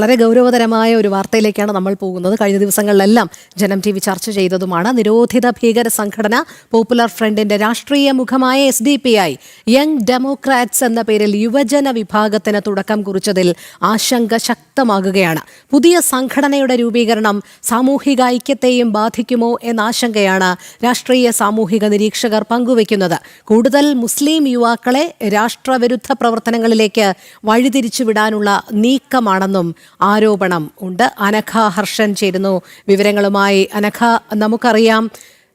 വളരെ ഗൗരവതരമായ ഒരു വാർത്തയിലേക്കാണ് നമ്മൾ പോകുന്നത്. കഴിഞ്ഞ ദിവസങ്ങളിലെല്ലാം ജനം TV ചർച്ച ചെയ്തതുമാണ്. നിരോധിത ഭീകര സംഘടന പോപ്പുലർ ഫ്രണ്ടിന്റെ രാഷ്ട്രീയ മുഖമായ SDPI യങ് ഡെമോക്രാറ്റ്സ് എന്ന പേരിൽ യുവജന വിഭാഗത്തിന് തുടക്കം കുറിച്ചതിൽ ആശങ്ക ശക്തമാകുകയാണ്. പുതിയ സംഘടനയുടെ രൂപീകരണം സാമൂഹിക ഐക്യത്തെയും ബാധിക്കുമോ എന്ന ആശങ്കയാണ് രാഷ്ട്രീയ സാമൂഹിക നിരീക്ഷകർ പങ്കുവയ്ക്കുന്നത്. കൂടുതൽ മുസ്ലിം യുവാക്കളെ രാഷ്ട്രവിരുദ്ധ പ്രവർത്തനങ്ങളിലേക്ക് വഴിതിരിച്ചുവിടാനുള്ള നീക്കമാണെന്നും ആരോപണം ഉണ്ട്. അനഘ ഹർഷൻ ചേരുന്നു വിവരങ്ങളുമായി. അനഘ, നമുക്കറിയാം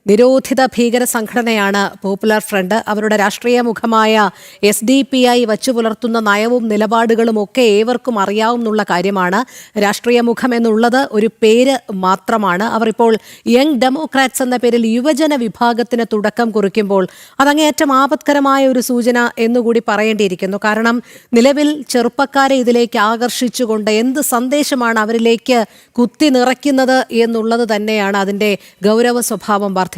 നിരോധിത ഭീകര സംഘടനയാണ് പോപ്പുലർ ഫ്രണ്ട്. അവരുടെ രാഷ്ട്രീയ മുഖമായ SDPI വച്ചു പുലർത്തുന്ന നയവും നിലപാടുകളും ഒക്കെ ഏവർക്കും അറിയാവുന്ന കാര്യമാണ്. രാഷ്ട്രീയ മുഖം എന്നുള്ളത് ഒരു പേര് മാത്രമാണ്. അവർ ഇപ്പോൾ യങ് ഡെമോക്രാറ്റ്സ് എന്ന പേരിൽ യുവജന വിഭാഗത്തിന് തുടക്കം കുറിക്കുമ്പോൾ അതങ്ങേയറ്റം ആപത്കരമായ ഒരു സൂചന എന്നുകൂടി പറയേണ്ടിയിരിക്കുന്നു. കാരണം നിലവിൽ ചെറുപ്പക്കാരെ ഇതിലേക്ക് ആകർഷിച്ചുകൊണ്ട് എന്ത് സന്ദേശമാണ് അവരിലേക്ക് കുത്തി നിറയ്ക്കുന്നത് എന്നുള്ളത് തന്നെയാണ് അതിൻ്റെ ഗൗരവ സ്വഭാവം വർദ്ധിപ്പിക്കുന്നത്.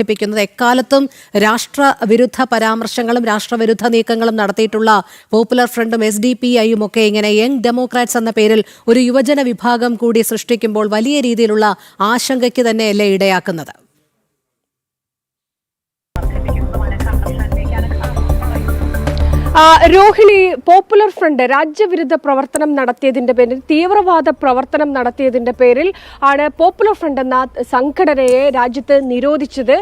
എക്കാലത്തും രാഷ്ട്രവിരുദ്ധ പരാമർശങ്ങളും രാഷ്ട്രവിരുദ്ധ നീക്കങ്ങളും നടത്തിയിട്ടുള്ള പോപ്പുലർ ഫ്രണ്ടും SDPIയും ഒക്കെ ഇങ്ങനെ യങ് ഡെമോക്രാറ്റ്സ് എന്ന പേരിൽ ഒരു യുവജന വിഭാഗം കൂടി സൃഷ്ടിക്കുമ്പോൾ വലിയ രീതിയിലുള്ള ആശങ്കയ്ക്ക് തന്നെയല്ലേ ഇടയാക്കുന്നത്? രോഹിണി, പോപ്പുലർ ഫ്രണ്ട് രാജ്യവിരുദ്ധ പ്രവർത്തനം നടത്തിയതിന്റെ പേരിൽ, തീവ്രവാദ പ്രവർത്തനം നടത്തിയതിന്റെ പേരിൽ ആണ് പോപ്പുലർ ഫ്രണ്ട് എന്ന സംഘടനയെ രാജ്യത്ത് നിരോധിച്ചത്.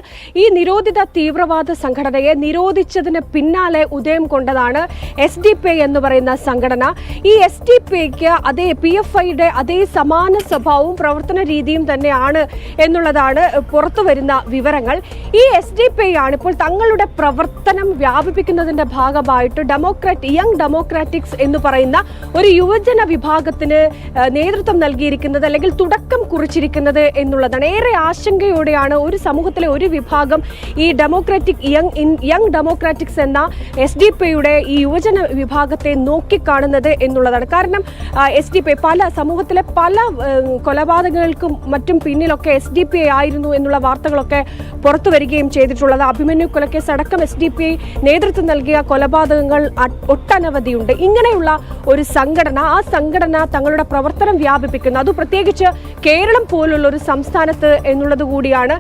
ഈ നിരോധിത തീവ്രവാദ സംഘടനയെ നിരോധിച്ചതിന് പിന്നാലെ ഉദയം കൊണ്ടതാണ് SDPI എന്ന് പറയുന്ന സംഘടന. ഈ SDPIക്ക് അതേ PFIയുടെ അതേ സമാന സ്വഭാവവും പ്രവർത്തന രീതിയും തന്നെയാണ് എന്നുള്ളതാണ് പുറത്തു വരുന്ന വിവരങ്ങൾ. ഈ SDPI ആണ് ഇപ്പോൾ തങ്ങളുടെ പ്രവർത്തനം വ്യാപിപ്പിക്കുന്നതിന്റെ ഭാഗമായിട്ട് യങ് ഡെമോക്രാറ്റിക്സ് എന്ന് പറയുന്ന ഒരു യുവജന വിഭാഗത്തിന് നേതൃത്വം നൽകിയിരിക്കുന്നത്, അല്ലെങ്കിൽ തുടക്കം കുറിച്ചിരിക്കുന്നത് എന്നുള്ളതാണ്. ഏറെ ആശങ്കയോടെയാണ് ഒരു സമൂഹത്തിലെ ഒരു വിഭാഗം ഈ യങ് ഡെമോക്രാറ്റിക്സ് എന്ന SDPIയുടെ ഈ യുവജന വിഭാഗത്തെ നോക്കിക്കാണുന്നത് എന്നുള്ളതാണ്. കാരണം SDPI സമൂഹത്തിലെ പല കൊലപാതകങ്ങൾക്കും മറ്റും പിന്നിലൊക്കെ SDPI ആയിരുന്നു എന്നുള്ള വാർത്തകളൊക്കെ പുറത്തു വരികയും ചെയ്തിട്ടുള്ളത്. അഭിമന്യു കൊലക്കേസ് അടക്കം SDPI നേതൃത്വം നൽകിയ കൊലപാതകങ്ങൾ ഒട്ടനവധിയുണ്ട്. ഇങ്ങനെയുള്ള ഒരു സംഘടന, ആ സംഘടന തങ്ങളുടെ പ്രവർത്തനം വ്യാപിപ്പിക്കുന്നു, അത് പ്രത്യേകിച്ച് കേരളം പോലുള്ള ഒരു സംസ്ഥാനത്ത് എന്നുള്ളത് കൂടിയാണ്.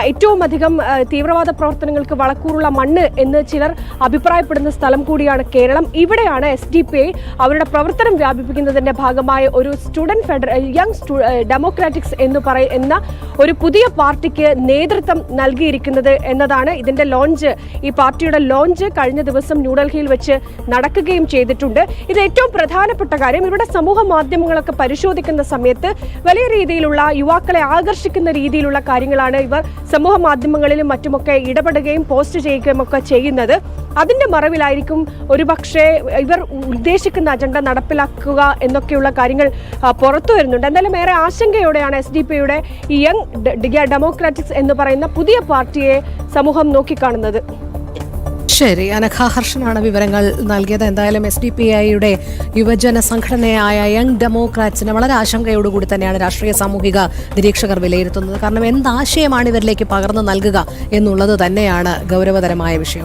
ഏറ്റവും അധികം തീവ്രവാദ പ്രവർത്തനങ്ങൾക്ക് വളക്കൂറുള്ള മണ്ണ് എന്ന് ചിലർ അഭിപ്രായപ്പെടുന്ന സ്ഥലം കൂടിയാണ് കേരളം. ഇവിടെയാണ് SDPI അവരുടെ പ്രവർത്തനം വ്യാപിപ്പിക്കുന്നതിന്റെ ഭാഗമായ ഒരു യങ് ഡെമോക്രാറ്റിക്സ് എന്ന് പറയുന്ന ഒരു പുതിയ പാർട്ടിക്ക് നേതൃത്വം നൽകിയിരിക്കുന്നത് എന്നതാണ് ഇതിന്റെ ലോഞ്ച്. ഈ പാർട്ടിയുടെ ലോഞ്ച് കഴിഞ്ഞ ദിവസം ന്യൂഡൽഹിയിൽ വെച്ച് നടക്കുകയും ചെയ്തിട്ടുണ്ട്. ഇത് ഏറ്റവും പ്രധാനപ്പെട്ട കാര്യം. ഇവിടെ സമൂഹ മാധ്യമങ്ങളൊക്കെ പരിശോധിക്കുന്ന സമയത്ത് വലിയ രീതിയിലുള്ള യുവാക്കളെ ആകർഷിക്കുന്ന രീതിയിലുള്ള കാര്യങ്ങളാണ് ഇവർ സമൂഹ മാധ്യമങ്ങളിലും മറ്റുമൊക്കെ ഇടപെടുകയും പോസ്റ്റ് ചെയ്യുകയും ഒക്കെ ചെയ്യുന്നത്. അതിന്റെ മറവിലായിരിക്കും ഒരുപക്ഷെ ഇവർ ഉദ്ദേശിക്കുന്ന അജണ്ട നടപ്പിലാക്കുക എന്നൊക്കെയുള്ള കാര്യങ്ങൾ പുറത്തു വരുന്നുണ്ട്. എന്തായാലും ഏറെ ആശങ്കയോടെയാണ് SDPIയുടെ ഈ യങ് ഡെമോക്രാറ്റിക്സ് എന്ന് പറയുന്ന പുതിയ പാർട്ടിയെ സമൂഹം നോക്കിക്കാണുന്നത്. ശരി, അനഘ ഹർഷനാണ് വിവരങ്ങൾ നൽകിയത്. എന്തായാലും SDPIയുടെ യുവജന സംഘടനയായ യങ് ഡെമോക്രാറ്റ്സിനെ വളരെ ആശങ്കയോടുകൂടി തന്നെയാണ് രാഷ്ട്രീയ സാമൂഹിക നിരീക്ഷകർ വിലയിരുത്തുന്നത്. കാരണം എന്താശയമാണ് ഇവരിലേക്ക് പകർന്നു നൽകുക എന്നുള്ളത് തന്നെയാണ് ഗൗരവതരമായ വിഷയം.